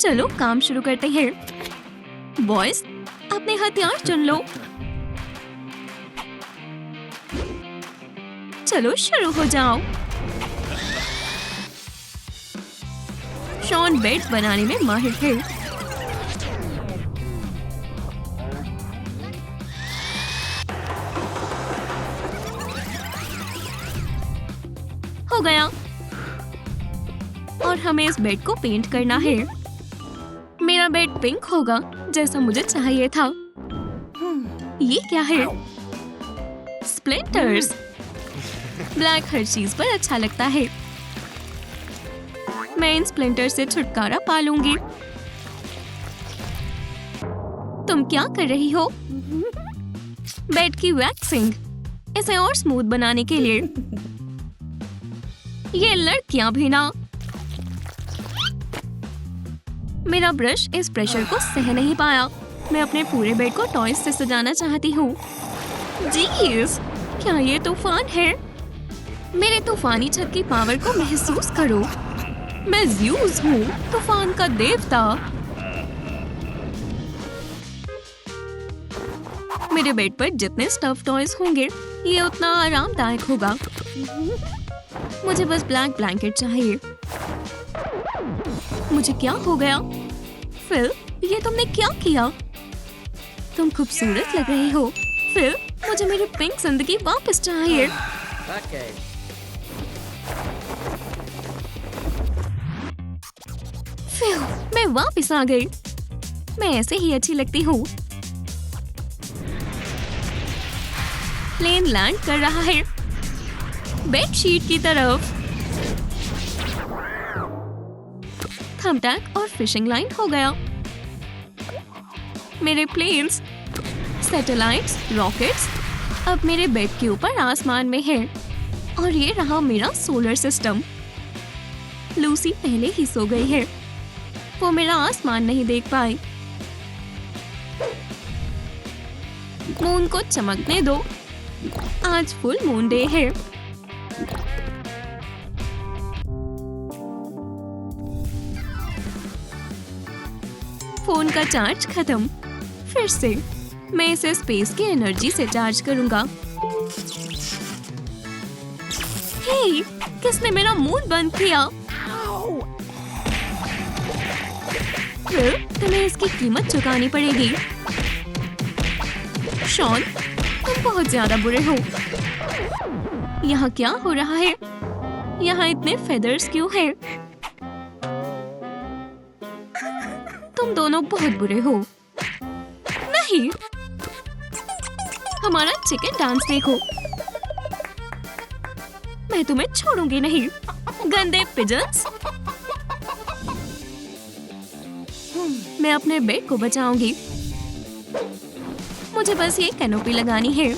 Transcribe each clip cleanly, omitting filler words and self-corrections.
चलो काम शुरू करते हैं। बॉयज, अपने हथियार चुन लो। चलो शुरू हो जाओ। शॉन बेड बनाने में माहिर है। हो गया। और हमें इस बेड को पेंट करना है। मेरा बेड पिंक होगा जैसा मुझे चाहिए था। ये क्या है? स्प्लिंटर्स। ब्लैक हर चीज पर अच्छा लगता है। मैं इन स्प्लिंटर से छुटकारा पा लूंगी। तुम क्या कर रही हो? बेड की वैक्सिंग, इसे और स्मूथ बनाने के लिए। ये लड़कियां भी ना। मेरा ब्रश इस प्रेशर को सह नहीं पाया। मैं अपने पूरे बेड को टॉयज से सजाना चाहती हूँ। जीस, क्या ये तूफान है? मेरे तूफानी छत की पावर को महसूस करो। मैं ज़्यूस हूँ, तूफान का देवता। मेरे बेड पर जितने स्टफ टॉयज होंगे, ये उतना आरामदायक होगा। मुझे बस ब्लैक ब्लैंकेट चाहिए। मुझे क्या हो गया? फिल, ये तुमने क्या किया? तुम खूबसूरत लग रही हो। फिल, मुझे मेरी पिंक जिंदगी वापस चाहिए। फिल, मैं वापस आ गई। मैं ऐसे ही अच्छी लगती हूँ। प्लेन लैंड कर रहा है बेडशीट की तरफ। थम्बटैक और फिशिंग लाइन हो गया। मेरे प्लेन्स, सैटेलाइट्स, रॉकेट्स अब मेरे बेड के ऊपर आसमान में है। और ये रहा मेरा सोलर सिस्टम। लूसी पहले ही सो गई है। वो मेरा आसमान नहीं देख पाई। मून को चमकने दो। आज फुल मून डे है। फोन का चार्ज खत्म। फिर से मैं इसे स्पेस की एनर्जी से चार्ज करूंगा। हे, किसने मेरा मून बंद किया? फिर तुम्हें इसकी कीमत चुकानी पड़ेगी। शॉन, तुम बहुत ज्यादा बुरे हो। यहाँ क्या हो रहा है? यहाँ इतने फेदर्स क्यों हैं? तुम दोनों बहुत बुरे हो। नहीं, हमारा चिकन डांस देखो। मैं तुम्हें छोड़ूंगी नहीं, गंदे पिजन्स। मैं अपने बेड को बचाऊंगी। मुझे बस ये कैनोपी लगानी है।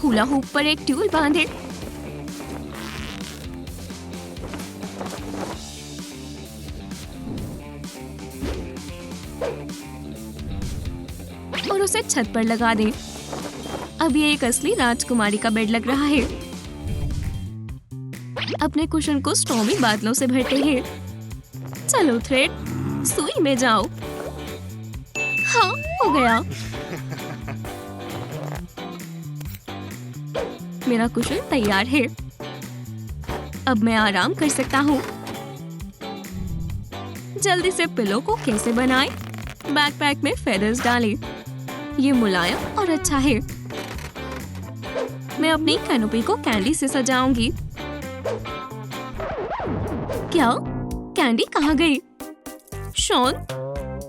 हुला हुप पर एक ट्यूल बांधे। और उसे छत पर लगा दे। अब ये एक असली राजकुमारी का बेड लग रहा है। अपने कुशन को स्टॉर्मी बादलों से भरते हैं। चलो थ्रेड, सुई में जाओ। हाँ, हो गया। मेरा कुशन तैयार है। अब मैं आराम कर सकता हूँ। जल्दी से पिलो को कैसे बनाएं? बैकपैक में फेदर्स डालें। ये मुलायम और अच्छा है। मैं अपनी कैनोपी को कैंडी से सजाऊंगी। क्या? कैंडी कहाँ गई? शॉन,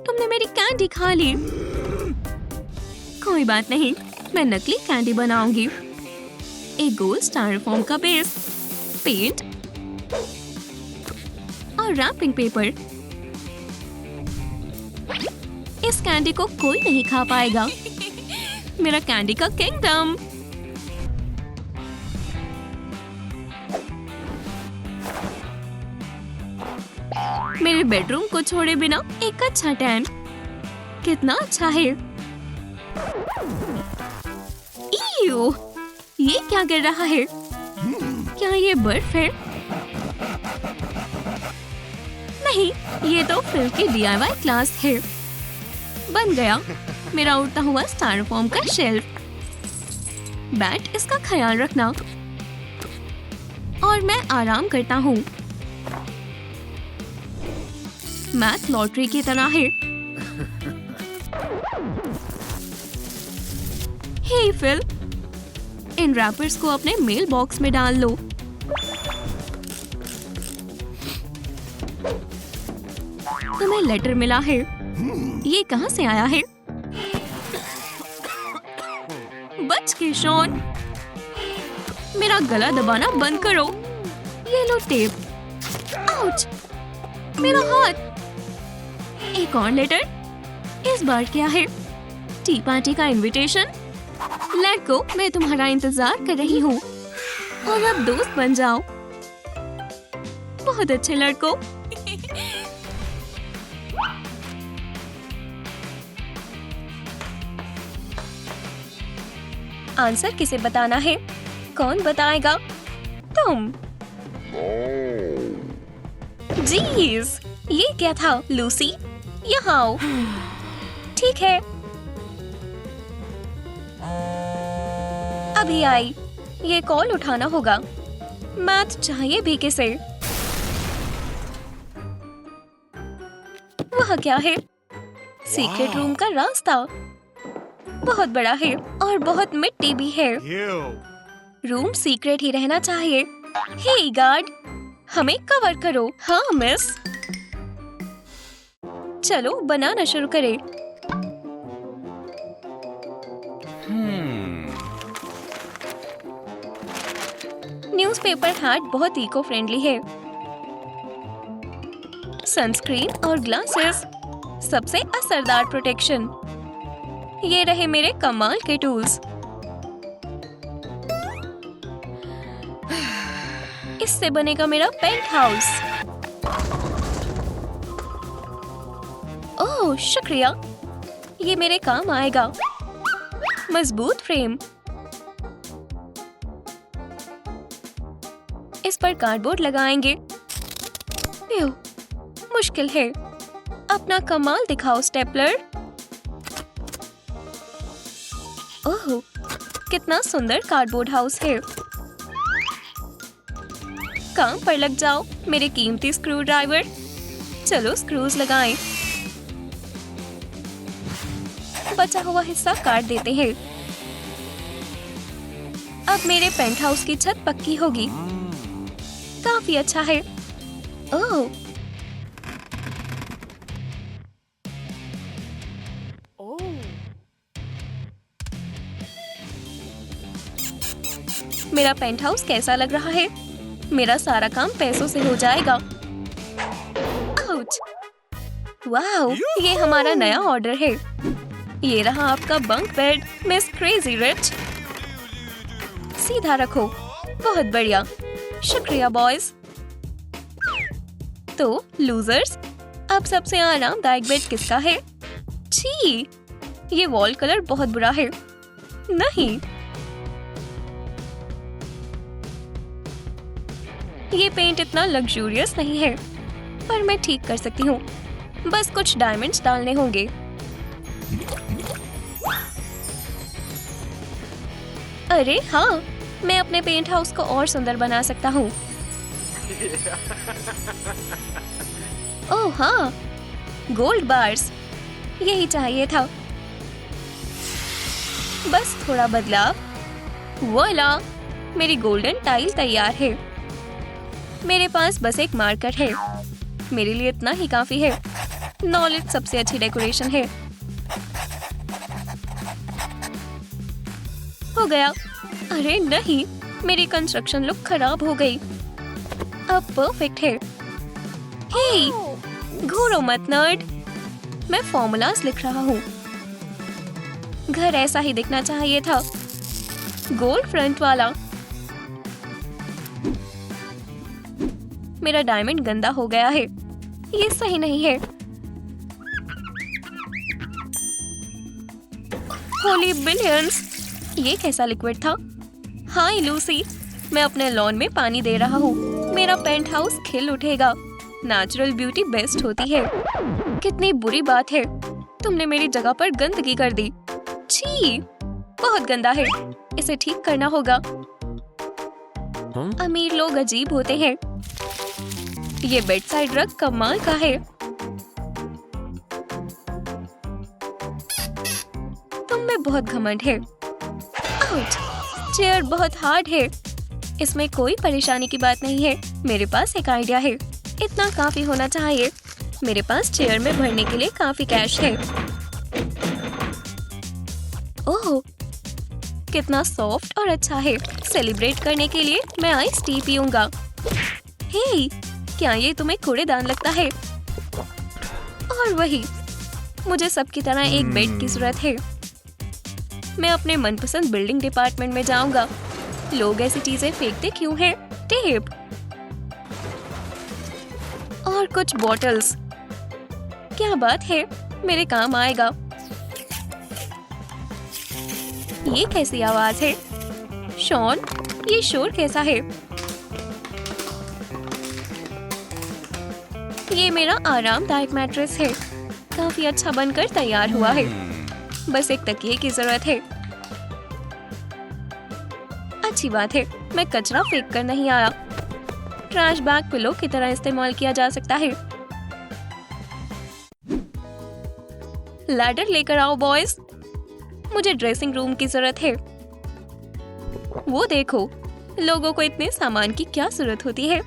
तुमने मेरी कैंडी खा ली। कोई बात नहीं, मैं नकली कैंडी बनाऊंगी। एक गोल स्टायरोफोम का बेस, पेंट और रैपिंग पेपर। इस कैंडी को कोई नहीं खा पाएगा। मेरा कैंडी का किंगडम। मेरे बेडरूम को छोड़े बिना एक अच्छा टैन। कितना अच्छा है। ईयू, ये क्या कर रहा है? क्या ये बर्फ है? नहीं, ये तो फिल की DIY क्लास है। बन गया मेरा उड़ता हुआ स्टायरोफोम का शेल्फ। बैट इसका ख्याल रखना और मैं आराम करता हूँ। मैथ लॉटरी की तरह है। हे फिल, इन रैपर्स को अपने मेल बॉक्स में डाल लो। तुम्हें लेटर मिला है। ये कहाँ से आया है? बच के शॉन, मेरा गला दबाना बंद करो। ये लो टेप। आउच, मेरा हाथ। एक और लेटर। इस बार क्या है? टी पार्टी का इनविटेशन। लड़को, मैं तुम्हारा इंतजार कर रही हूँ और अब दोस्त बन जाओ। बहुत अच्छे लड़को। आंसर किसे बताना है? कौन बताएगा? तुम। जीज, ये क्या था? लूसी, यहाँ आओ। ठीक है, अभी आई। ये कॉल उठाना होगा। मैथ चाहिए भी किसे? वह क्या है? सीक्रेट रूम का रास्ता बहुत बड़ा है और बहुत मिट्टी भी है। रूम सीक्रेट ही रहना चाहिए। हे गार्ड, हमें कवर करो। हाँ मिस। चलो बनाना शुरू करें। न्यूज़पेपर हैट बहुत इको फ्रेंडली है। सनस्क्रीन और ग्लासेस, सबसे असरदार प्रोटेक्शन। ये रहे मेरे कमाल के टूल्स। इससे बनेगा मेरा पेंट हाउस। ओह शुक्रिया, ये मेरे काम आएगा। मजबूत फ्रेम। इस पर कार्डबोर्ड लगाएंगे। मुश्किल है। अपना कमाल दिखाओ स्टेपलर। ओह, कितना सुंदर कार्डबोर्ड हाउस है। काम पर लग जाओ मेरे कीमती स्क्रू ड्राइवर। चलो स्क्रूज लगाएं। बचा हुआ हिस्सा काट देते हैं। अब मेरे पेंट हाउस की छत पक्की होगी। काफी अच्छा है। ओह, मेरा पेंट हाउस कैसा लग रहा है? मेरा सारा काम पैसों से हो जाएगा। आउच! वाओ, ये हमारा नया ऑर्डर है। ये रहा आपका bunk bed, miss crazy rich. सीधा रखो। बहुत बढ़िया, शुक्रिया बॉयज। तो लूजर्स, अब सबसे आरामदायक बेड किसका है? छी, ये वॉल कलर बहुत बुरा है। नहीं, ये पेंट इतना लग्जूरियस नहीं है, पर मैं ठीक कर सकती हूँ। बस कुछ डायमंड्स डालने होंगे। अरे हाँ, मैं अपने पेंट हाउस को और सुंदर बना सकता हूँ। ओह हाँ, गोल्ड बार्स, यही चाहिए था। बस थोड़ा बदलाव। वोला, मेरी गोल्डन टाइल तैयार है। मेरे पास बस एक मार्कर है। मेरे लिए इतना ही काफी है। नॉलेज सबसे अच्छी डेकोरेशन है। हो गया। अरे नहीं, मेरी कंस्ट्रक्शन लुक खराब हो गई। अब परफेक्ट है। हे, घूरो मत नर्ड। मैं फॉर्मूलाज लिख रहा हूँ। घर ऐसा ही दिखना चाहिए था। गोल्ड फ्रंट वाला। मेरा डायमंड गंदा हो गया है। ये सही नहीं है। होली बिलियंस, ये कैसा लिक्विड था? हाय लूसी, मैं अपने लॉन में पानी दे रहा हूँ। मेरा पेंट हाउस खिल उठेगा। नेचुरल ब्यूटी बेस्ट होती है। कितनी बुरी बात है, तुमने मेरी जगह पर गंदगी कर दी। छी, बहुत गंदा है, इसे ठीक करना होगा। अमीर लोग अजीब होते हैं। ये बेड साइड रग कमाल का है। तुम में बहुत घमंड है। आउट! चेयर बहुत हार्ड है। इसमें कोई परेशानी की बात नहीं है। मेरे पास एक आइडिया है। इतना काफी होना चाहिए। मेरे पास चेयर में भरने के लिए काफी कैश है। ओह, कितना सॉफ्ट और अच्छा है। सेलिब्रेट करने के लिए मैं आइस टी पीऊंगा। हे, क्या ये तुम्हें कूड़ेदान लगता है? और वही, मुझे सबकी तरह एक बेड की जरूरत है। मैं अपने मनपसंद बिल्डिंग डिपार्टमेंट में जाऊंगा। लोग ऐसी चीजें फेंकते क्यों हैं? टेप और कुछ बॉटल्स। क्या बात है, मेरे काम आएगा। ये कैसी आवाज है? शॉन, ये शोर कैसा है? ये मेरा आरामदायक मैट्रेस है। काफी अच्छा बनकर तैयार हुआ है। बस एक तकिए की जरूरत है। अच्छी बात है, मैं कचरा फेंक कर नहीं आया। ट्रैश बैग पिलो की तरह इस्तेमाल किया जा सकता है। लैडर लेकर आओ बॉयज। मुझे ड्रेसिंग रूम की जरूरत है। वो देखो, लोगों को इतने सामान की क्या जरूरत होती है?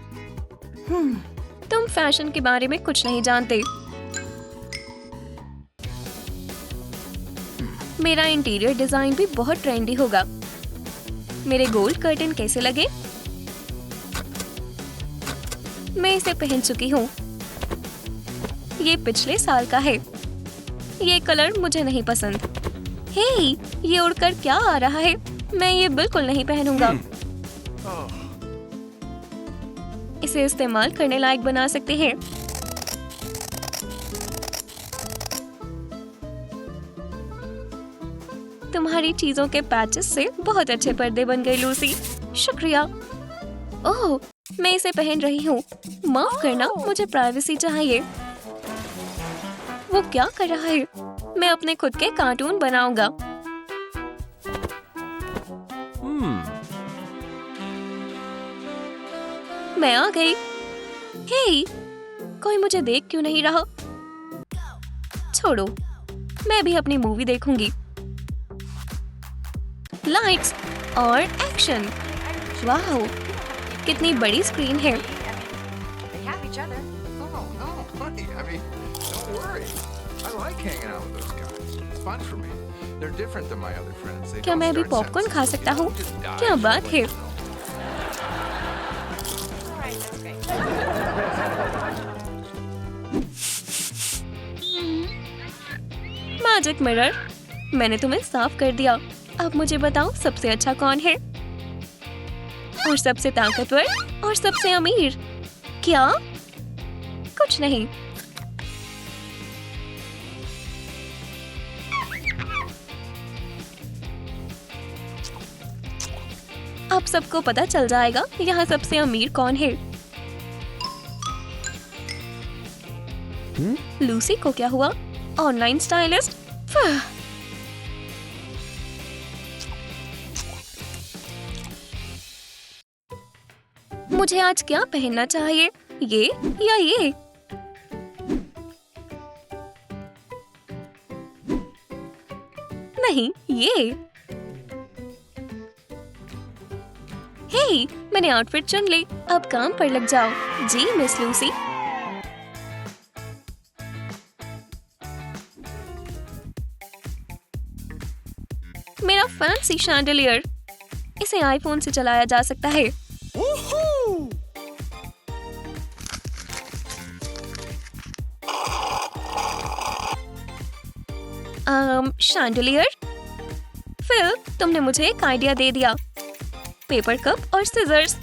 तुम फैशन के बारे में कुछ नहीं जानते। मेरा इंटीरियर डिजाइन भी बहुत ट्रेंडी होगा। मेरे गोल्ड कर्टन कैसे लगे? मैं इसे पहन चुकी हूँ। ये पिछले साल का है। ये कलर मुझे नहीं पसंद। हे, ये उड़कर क्या आ रहा है? मैं ये बिल्कुल नहीं पहनूंगा। इसे इस्तेमाल करने लायक बना सकते हैं। तुम्हारी चीजों के पैचेस से बहुत अच्छे पर्दे बन गए लूसी। शुक्रिया। ओह, मैं इसे पहन रही हूँ। माफ करना, मुझे प्राइवेसी चाहिए। वो क्या कर रहा है? मैं अपने खुद के कार्टून बनाऊंगा। मैं आ गई। हे, कोई मुझे देख क्यों नहीं रहा? छोड़ो, मैं भी अपनी मूवी देखूंगी। लाइट्स और एक्शन। वाह, कितनी बड़ी स्क्रीन है। क्या मैं भी पॉपकॉर्न खा सकता हूँ? क्या बात है। मैजिक मिरर, मैंने तुम्हें साफ कर दिया। अब मुझे बताओ, सबसे अच्छा कौन है? और सबसे ताकतवर और सबसे अमीर? क्या? कुछ नहीं। अब सबको पता चल जाएगा यहाँ सबसे अमीर कौन है। लूसी को क्या हुआ? Online stylist? मुझे आज क्या पहनना चाहिए? ये या ये? नहीं, ये। हे, मैंने आउटफिट चुन ली। अब काम पर लग जाओ। जी मिस लूसी। मेरा फैंसी शैंडलियर। इसे आईफोन से चलाया जा सकता है। शैंडलियर? फिल, तुमने मुझे एक आइडिया दे दिया। पेपर कप और सिजर्स।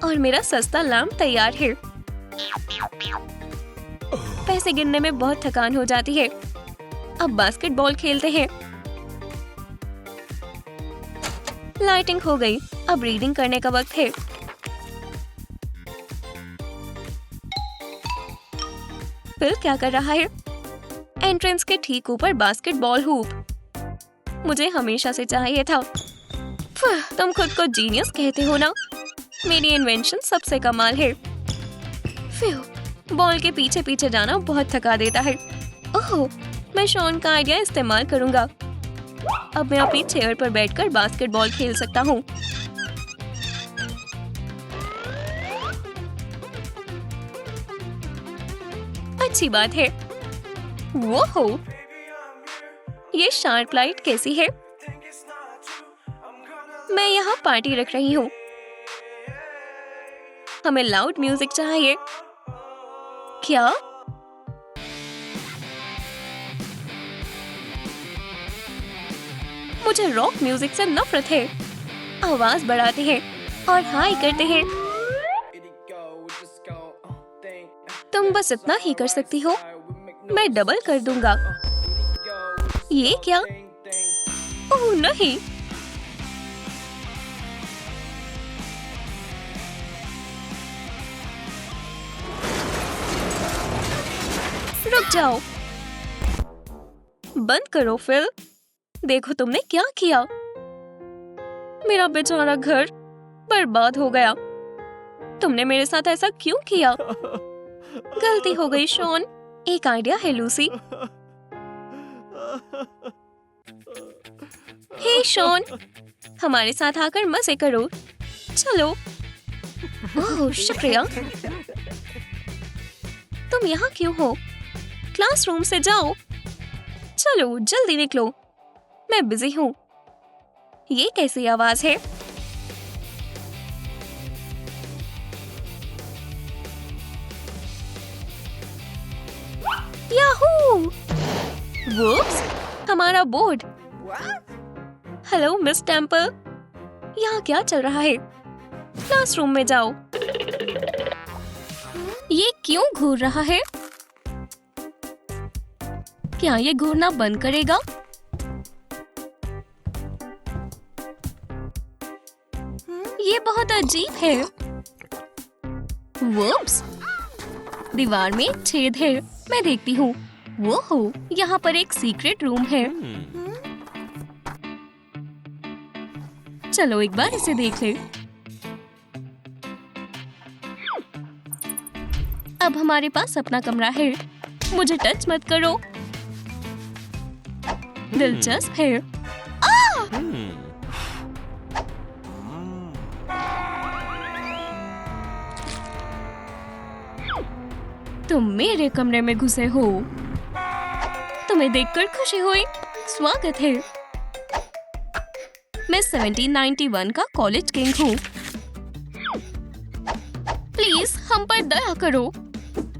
और मेरा सस्ता लैंप तैयार है। पैसे गिनने में बहुत थकान हो जाती है। अब बास्केटबॉल खेलते हैं। लाइटिंग हो गई। अब रीडिंग करने का वक्त है। फिल क्या कर रहा है? एंट्रेंस के ठीक ऊपर बास्केटबॉल हूप। मुझे हमेशा से चाहिए था। तुम खुद को जीनियस कहते हो ना? मेरी इन्वेंशन सबसे कमाल है। बॉल के पीछे पीछे जाना बहुत थका देता है। ओह, मैं शॉन का आइडिया इस्तेमाल करूंगा। अब मैं अपनी चेयर पर बैठकर बास्केटबॉल खेल सकता हूँ। अच्छी बात है। वो हो, ये शार्प लाइट कैसी है? मैं यहाँ पार्टी रख रही हूँ। हमें लाउड म्यूजिक चाहिए। क्या? मुझे रॉक म्यूजिक से नफरत है। आवाज बढ़ाते हैं और हाई करते हैं। तुम बस इतना ही कर सकती हो। मैं डबल कर दूंगा। ये क्या? ओह नहीं। रुक जाओ। बंद करो फिल। देखो तुमने क्या किया। मेरा बेचारा घर बर्बाद हो गया। तुमने मेरे साथ ऐसा क्यों किया? गलती हो गई शॉन। एक आइडिया है लूसी। हे शॉन, हमारे साथ आकर मजे करो। चलो। ओह शुक्रिया। तुम यहाँ क्यों हो? क्लासरूम से जाओ। चलो जल्दी निकलो। मैं बिजी हूँ। ये कैसी आवाज है? याहू! वुप्स, हमारा बोर्ड। हेलो मिस टेम्पल, यहाँ क्या चल रहा है? क्लासरूम में जाओ। ये क्यों घूर रहा है? क्या ये घूरना बंद करेगा? ये बहुत अजीब है। वुप्स, दीवार में एक छेद है। मैं देखती हूँ। वो हो, यहाँ पर एक सीक्रेट रूम है। चलो एक बार इसे देख ले। अब हमारे पास अपना कमरा है। मुझे टच मत करो। दिलचस्प है। तुम मेरे कमरे में घुसे हो। तुम्हें देखकर खुशी हुई। स्वागत है। मैं 1791 का कॉलेज किंग हूँ। प्लीज हम पर दया करो।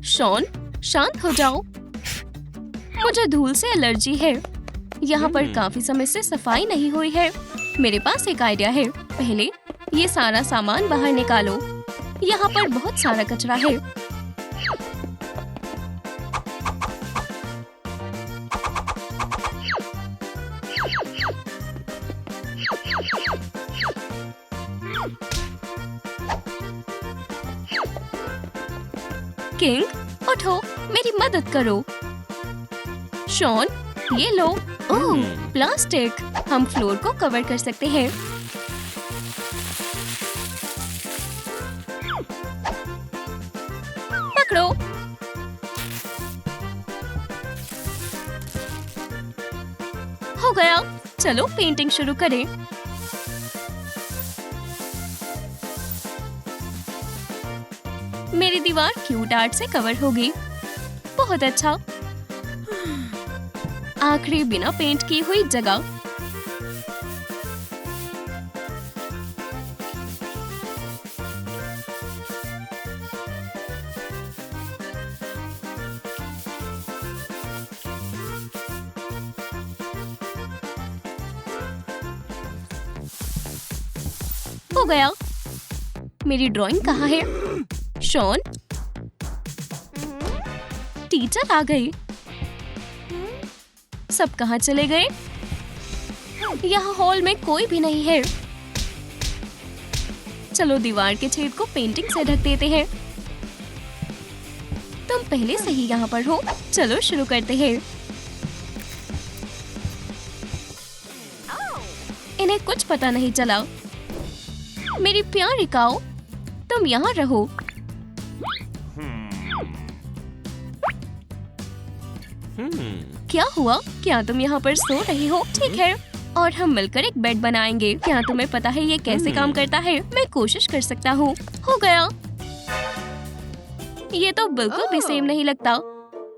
शॉन, शांत हो जाओ। मुझे धूल से एलर्जी है। यहाँ पर काफी समय से सफाई नहीं हुई है। मेरे पास एक आइडिया है। पहले ये सारा सामान बाहर निकालो। यहाँ पर बहुत सारा कचरा है। किंग, उठो, मेरी मदद करो। शॉन, ये लो। ओह, प्लास्टिक। हम फ्लोर को कवर कर सकते हैं। पकड़ो। हो गया। चलो पेंटिंग शुरू करें। मेरी दीवार क्यूट आर्ट से कवर होगी। बहुत अच्छा। आखिरी बिना पेंट की हुई जगह। हो गया। मेरी ड्राइंग कहाँ है? शॉन, टीचर आ गई। सब कहाँ चले गए? यहाँ हॉल में कोई भी नहीं है। चलो दीवार के छेद को पेंटिंग से ढक देते हैं। तुम पहले से ही यहाँ पर हो। चलो शुरू करते हैं। इन्हें कुछ पता नहीं चला। मेरी प्यारी काऊ, तुम यहाँ रहो। क्या हुआ? क्या तुम यहाँ पर सो रही हो? ठीक है, और हम मिलकर एक बेड बनाएंगे। क्या तुम्हें पता है ये कैसे काम करता है? मैं कोशिश कर सकता हूँ। हो गया। ये तो बिल्कुल भी सेम नहीं लगता।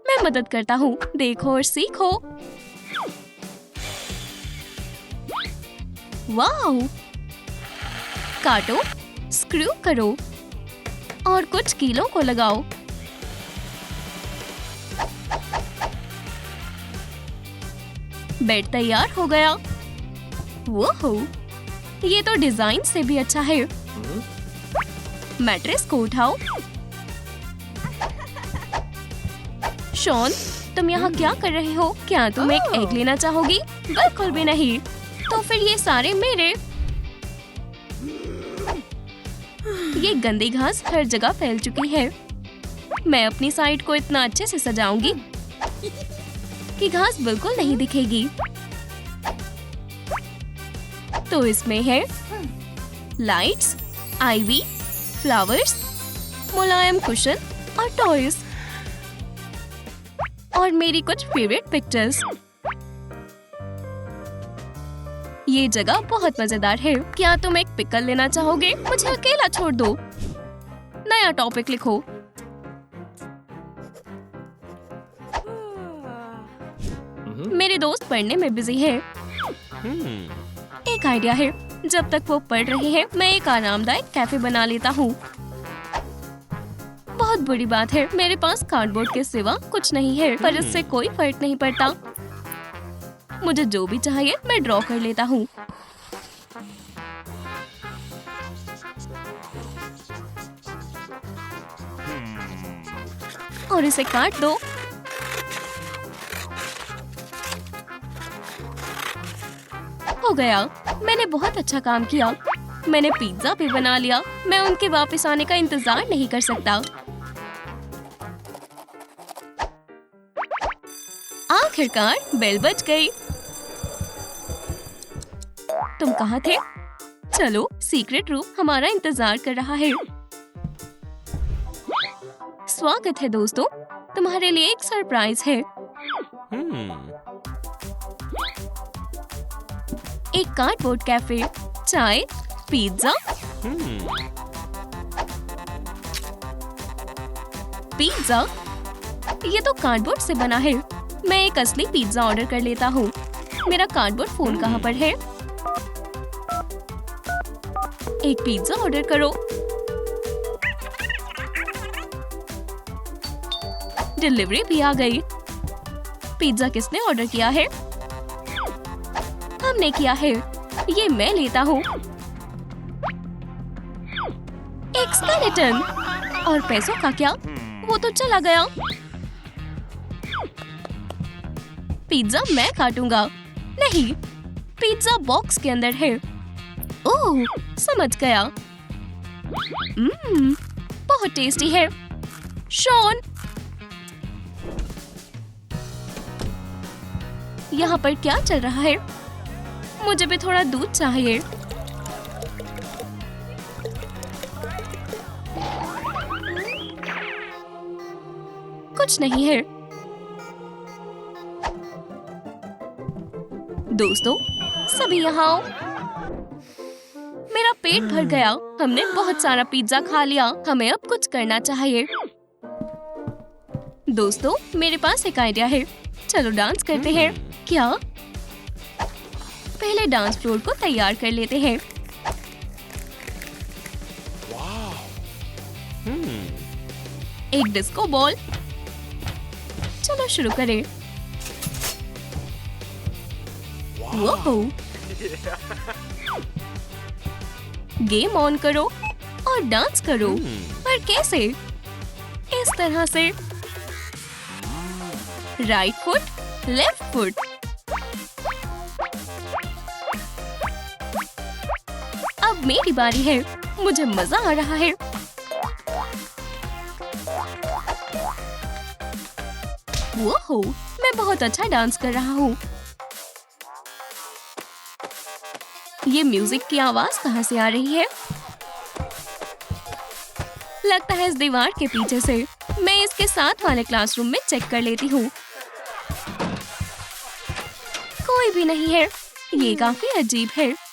मैं मदद करता हूँ। देखो और सीखो। वाह! काटो, स्क्रू करो और कुछ कीलों को लगाओ। बेड तैयार हो गया। वो ये तो डिजाइन से भी अच्छा है। मैट्रेस को उठाओ। शॉन, तुम यहाँ क्या कर रहे हो? क्या तुम एक एग लेना चाहोगी? बिल्कुल भी नहीं। तो फिर ये सारे मेरे। ये गंदी घास हर जगह फैल चुकी है। मैं अपनी साइड को इतना अच्छे से सजाऊंगी कि घास बिल्कुल नहीं दिखेगी। तो इसमें है लाइट्स, आईवी, फ्लावर्स, मुलायम कुशन और टॉयज और मेरी कुछ फेवरेट पिक्चर्स। ये जगह बहुत मजेदार है। क्या तुम एक पिकल लेना चाहोगे? मुझे अकेला छोड़ दो। नया टॉपिक लिखो। मेरे दोस्त पढ़ने में बिजी है। एक आइडिया है। जब तक वो पढ़ रहे हैं, मैं एक आरामदायक कैफे बना लेता हूँ। बहुत बुरी बात है, मेरे पास कार्डबोर्ड के सिवा कुछ नहीं है, पर इससे कोई फर्क नहीं पड़ता। मुझे जो भी चाहिए मैं ड्रॉ कर लेता हूँ। और इसे काट दो। हो गया। मैंने बहुत अच्छा काम किया। मैंने पिज्जा भी बना लिया। मैं उनके वापस आने का इंतजार नहीं कर सकता। आखिरकार बेल बज गई। तुम कहाँ थे? चलो, सीक्रेट रूम हमारा इंतजार कर रहा है। स्वागत है दोस्तों, तुम्हारे लिए एक सरप्राइज है। एक कार्डबोर्ड कैफे, चाय, पिज्जा। पिज्जा? ये तो कार्डबोर्ड से बना है। मैं एक असली पिज्जा ऑर्डर कर लेता हूँ। मेरा कार्डबोर्ड फोन कहाँ पर है? एक पिज्जा ऑर्डर करो। डिलीवरी भी आ गई। पिज्जा किसने ऑर्डर किया है? हमने किया है। ये मैं लेता हूँ। एक स्केलेटन। और पैसों का क्या? वो तो चला गया। पिज्जा मैं काटूंगा। नहीं, पिज्जा बॉक्स के अंदर है। ओह, समझ गया। बहुत टेस्टी है। शॉन, यहाँ पर क्या चल रहा है? मुझे भी थोड़ा दूध चाहिए। कुछ नहीं है। दोस्तों, सभी यहाँ आओ। मेरा पेट भर गया। हमने बहुत सारा पिज्जा खा लिया। हमें अब कुछ करना चाहिए। दोस्तों, मेरे पास एक आइडिया है। चलो डांस करते हैं। क्या? पहले डांस फ्लोर को तैयार कर लेते हैं। एक डिस्को बॉल। चलो शुरू करें। वो गेम ऑन करो और डांस करो। पर कैसे? इस तरह से। Right foot, left foot. अब मेरी बारी है। मुझे मजा आ रहा है। वो हो, मैं बहुत अच्छा डांस कर रहा हूँ। ये म्यूजिक की आवाज कहाँ से आ रही है? लगता है इस दीवार के पीछे से। मैं इसके साथ वाले क्लासरूम में चेक कर लेती हूँ। कोई भी नहीं है। ये काफी अजीब है।